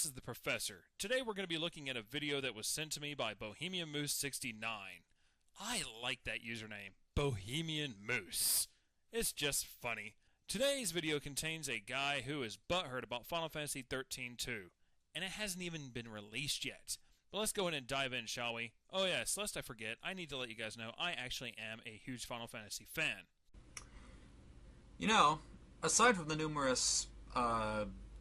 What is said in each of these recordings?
this is the Professor. Today we're going to be looking at a video that was sent to me by Bohemian Moose 69. I like that username, Bohemian Moose. It's just funny. Today's video contains a guy who is butthurt about Final Fantasy XIII 2, and it hasn't even been released yet. But let's go ahead and dive in, shall we? Oh yes, lest I forget, I need to let you guys know I actually am a huge Final Fantasy fan. You know, aside from the numerous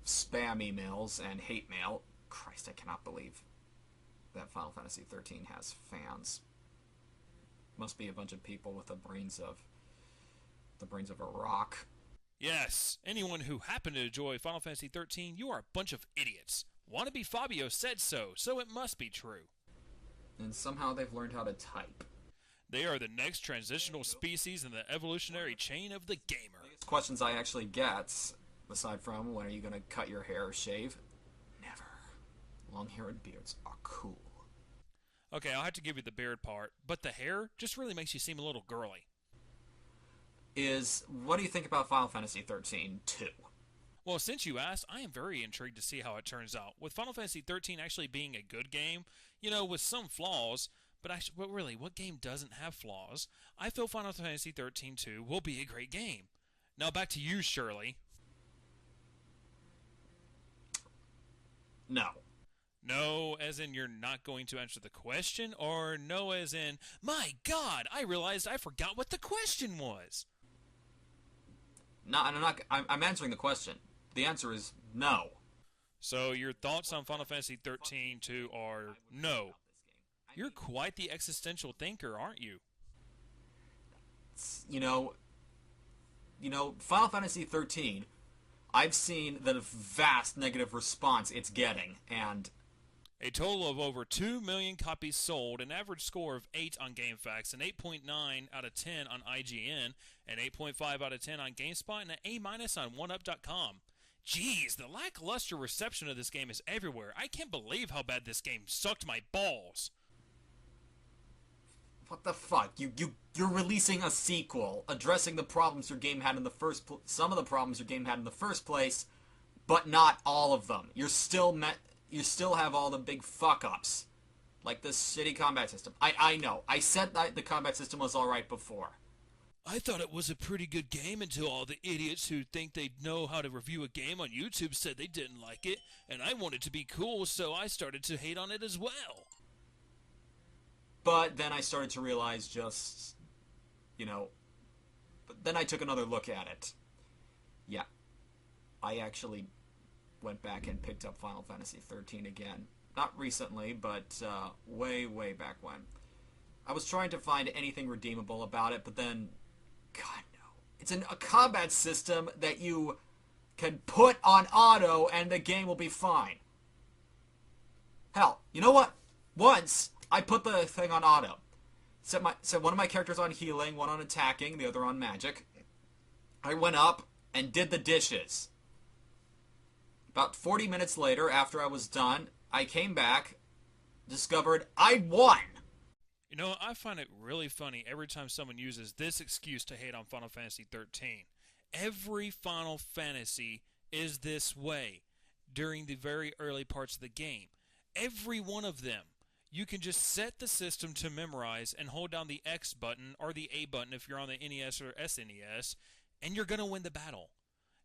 spam emails and hate mail, Christ, I cannot believe that Final Fantasy XIII has fans. Must be a bunch of people with the brains of a rock. Yes, anyone who happened to enjoy Final Fantasy XIII, you are a bunch of idiots. Wannabe Fabio said so it must be true. And somehow they've learned how to type. They are the next transitional species in the evolutionary chain of the gamer. Questions I actually get, aside from when are you going to cut your hair or shave? Never. Long hair and beards are cool. Okay, I'll have to give you the beard part, but the hair just really makes you seem a little girly. What do you think about Final Fantasy XIII 2? Well, since you asked, I am very intrigued to see how it turns out. With Final Fantasy XIII actually being a good game, with some flaws, but really, what game doesn't have flaws? I feel Final Fantasy XIII 2 will be a great game. Now back to you, Shirley. No. No, as in you're not going to answer the question, or no as in, my God, I realized I forgot what the question was. No, I'm answering the question. The answer is no. So your thoughts on Final Fantasy XIII 2 are no. You're quite the existential thinker, aren't you? Final Fantasy XIII, I've seen the vast negative response it's getting, and a total of over 2 million copies sold, an average score of 8 on GameFAQs, an 8.9 out of 10 on IGN, an 8.5 out of 10 on GameSpot, and an A- on 1UP.com. Jeez, the lackluster reception of this game is everywhere. I can't believe how bad this game sucked my balls. What the fuck? You're releasing a sequel addressing the problems your game had in the some of the problems your game had in the first place, but not all of them. You still have all the big fuck-ups, like this shitty combat system. I know. I said that the combat system was alright before. I thought it was a pretty good game until all the idiots who think they know how to review a game on YouTube said they didn't like it, and I wanted to be cool, so I started to hate on it as well. But then I started to realize but then I took another look at it. Yeah. I actually went back and picked up Final Fantasy XIII again. Not recently, but way, way back when. I was trying to find anything redeemable about it, but then, God no. It's a combat system that you can put on auto and the game will be fine. Hell, you know what? Once, I put the thing on auto. Set one of my characters on healing, one on attacking, the other on magic. I went up and did the dishes. About 40 minutes later, after I was done, I came back, discovered I won! I find it really funny every time someone uses this excuse to hate on Final Fantasy XIII. Every Final Fantasy is this way during the very early parts of the game. Every one of them. You can just set the system to memorize and hold down the X button or the A button if you're on the NES or SNES, and you're going to win the battle.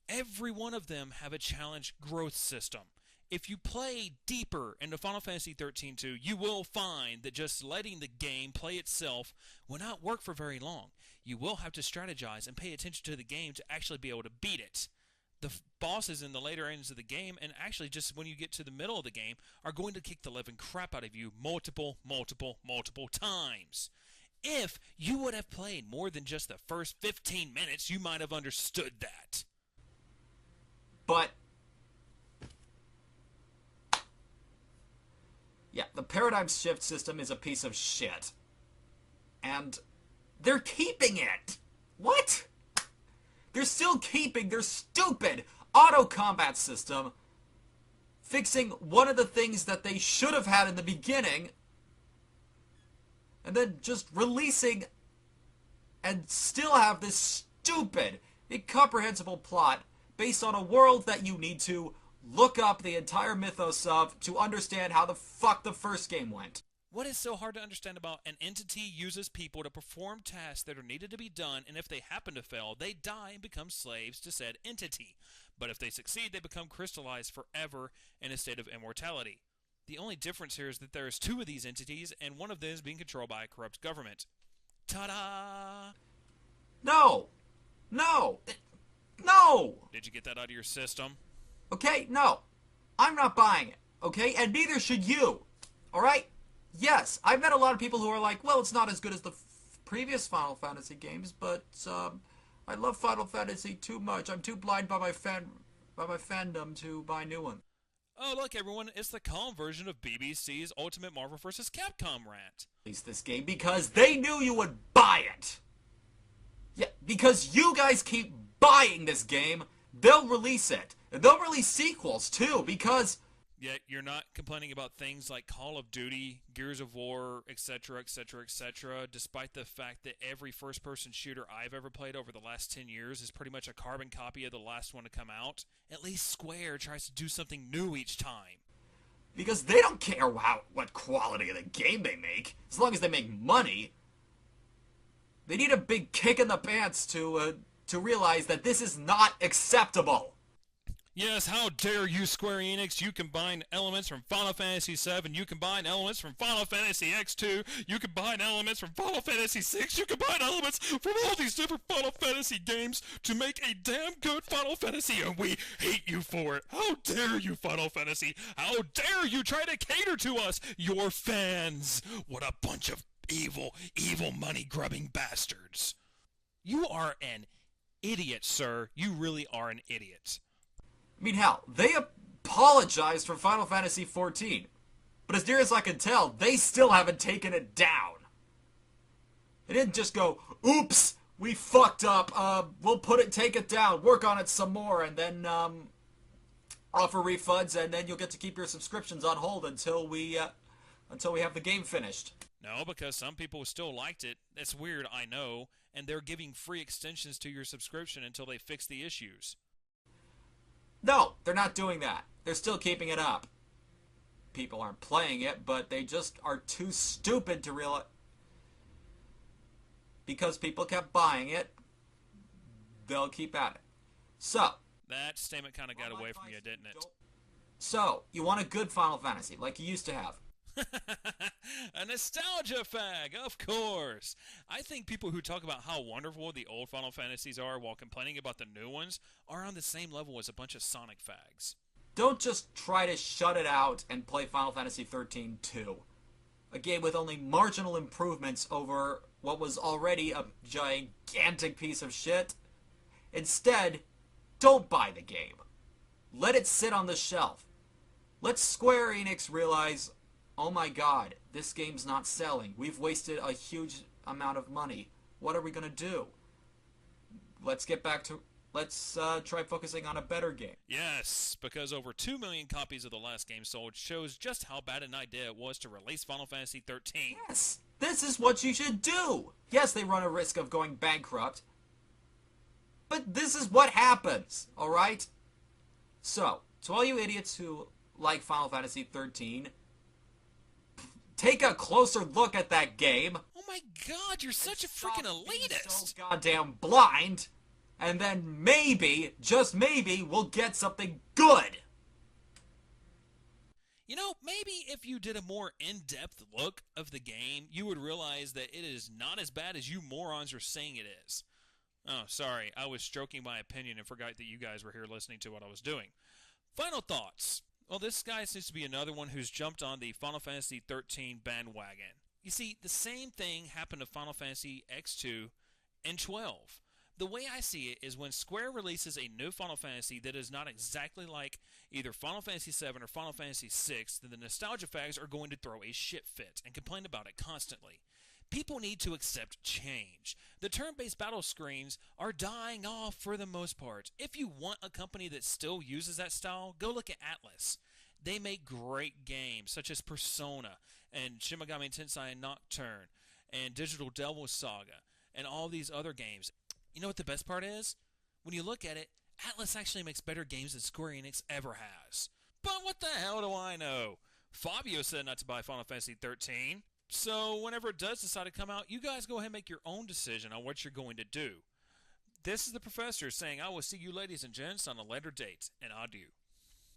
Every one of them have a challenge growth system. If you play deeper into Final Fantasy XIII 2, you will find that just letting the game play itself will not work for very long. You will have to strategize and pay attention to the game to actually be able to beat it. The bosses in the later ends of the game, and actually just when you get to the middle of the game, are going to kick the living crap out of you multiple times. If you would have played more than just the first 15 minutes, you might have understood that. But yeah, the paradigm shift system is a piece of shit. And they're keeping it! What? They're still keeping their stupid auto combat system, fixing one of the things that they should have had in the beginning, and then just releasing and still have this stupid, incomprehensible plot based on a world that you need to look up the entire mythos of to understand how the fuck the first game went. What is so hard to understand about an entity uses people to perform tasks that are needed to be done, and if they happen to fail, they die and become slaves to said entity. But if they succeed, they become crystallized forever in a state of immortality. The only difference here is that there is two of these entities, and one of them is being controlled by a corrupt government. Ta-da! No! No! No! Did you get that out of your system? Okay, no. I'm not buying it. Okay? And neither should you. Alright? Yes, I've met a lot of people who are like, well, it's not as good as the previous Final Fantasy games, but I love Final Fantasy too much. I'm too blind by my fandom to buy new one. Oh, look, everyone, it's the calm version of BBC's Ultimate Marvel vs. Capcom rant. Release this game because they knew you would buy it. Yeah, because you guys keep buying this game, they'll release it. And they'll release sequels, too, because... Yet you're not complaining about things like Call of Duty, Gears of War, etc., etc., etc., despite the fact that every first-person shooter I've ever played over the last 10 years is pretty much a carbon copy of the last one to come out. At least Square tries to do something new each time. Because they don't care what quality of the game they make, as long as they make money. They need a big kick in the pants to realize that this is not acceptable. Yes, how dare you, Square Enix? You combine elements from Final Fantasy VII, you combine elements from Final Fantasy X2, you combine elements from Final Fantasy VI, you combine elements from all these different Final Fantasy games to make a damn good Final Fantasy, and we hate you for it. How dare you, Final Fantasy? How dare you try to cater to us, your fans? What a bunch of evil, evil money-grubbing bastards. You are an idiot, sir. You really are an idiot. I mean, hell, they apologized for Final Fantasy XIV. But as near as I can tell, they still haven't taken it down. They didn't just go, oops, we fucked up, we'll take it down, work on it some more, and then, offer refunds, and then you'll get to keep your subscriptions on hold until we have the game finished. No, because some people still liked it. That's weird, I know, and they're giving free extensions to your subscription until they fix the issues. No, they're not doing that. They're still keeping it up. People aren't playing it, but they just are too stupid to realize. Because people kept buying it, they'll keep at it. So. That statement kind of got away from you, didn't it? So, you want a good Final Fantasy, like you used to have. A nostalgia fag, of course. I think people who talk about how wonderful the old Final Fantasies are while complaining about the new ones are on the same level as a bunch of Sonic fags. Don't just try to shut it out and play Final Fantasy XIII 2. A game with only marginal improvements over what was already a gigantic piece of shit. Instead, don't buy the game. Let it sit on the shelf. Let Square Enix realize, oh my god, this game's not selling. We've wasted a huge amount of money. What are we gonna do? Let's try focusing on a better game. Yes, because over 2 million copies of the last game sold shows just how bad an idea it was to release Final Fantasy XIII. Yes, this is what you should do. Yes, they run a risk of going bankrupt. But this is what happens, alright? So, to all you idiots who like Final Fantasy XIII, take a closer look at that game. Oh my god, you're such a freaking elitist. So goddamn blind. And then maybe, just maybe, we'll get something good. You know, maybe if you did a more in-depth look of the game, you would realize that it is not as bad as you morons are saying it is. Oh, sorry, I was stroking my opinion and forgot that you guys were here listening to what I was doing. Final thoughts. Well, this guy seems to be another one who's jumped on the Final Fantasy XIII bandwagon. You see, the same thing happened to Final Fantasy X2 and 12. The way I see it is when Square releases a new Final Fantasy that is not exactly like either Final Fantasy VII or Final Fantasy VI, then the nostalgia fags are going to throw a shit fit and complain about it constantly. People need to accept change. The turn-based battle screens are dying off for the most part. If you want a company that still uses that style, go look at Atlas. They make great games such as Persona and Shin Megami Tensei Nocturne and Digital Devil Saga and all these other games. You know what the best part is? When you look at it, Atlas actually makes better games than Square Enix ever has. But what the hell do I know? Fabio said not to buy Final Fantasy XIII. So whenever it does decide to come out, you guys go ahead and make your own decision on what you're going to do. This is the professor saying, I will see you ladies and gents on a later date, and adieu.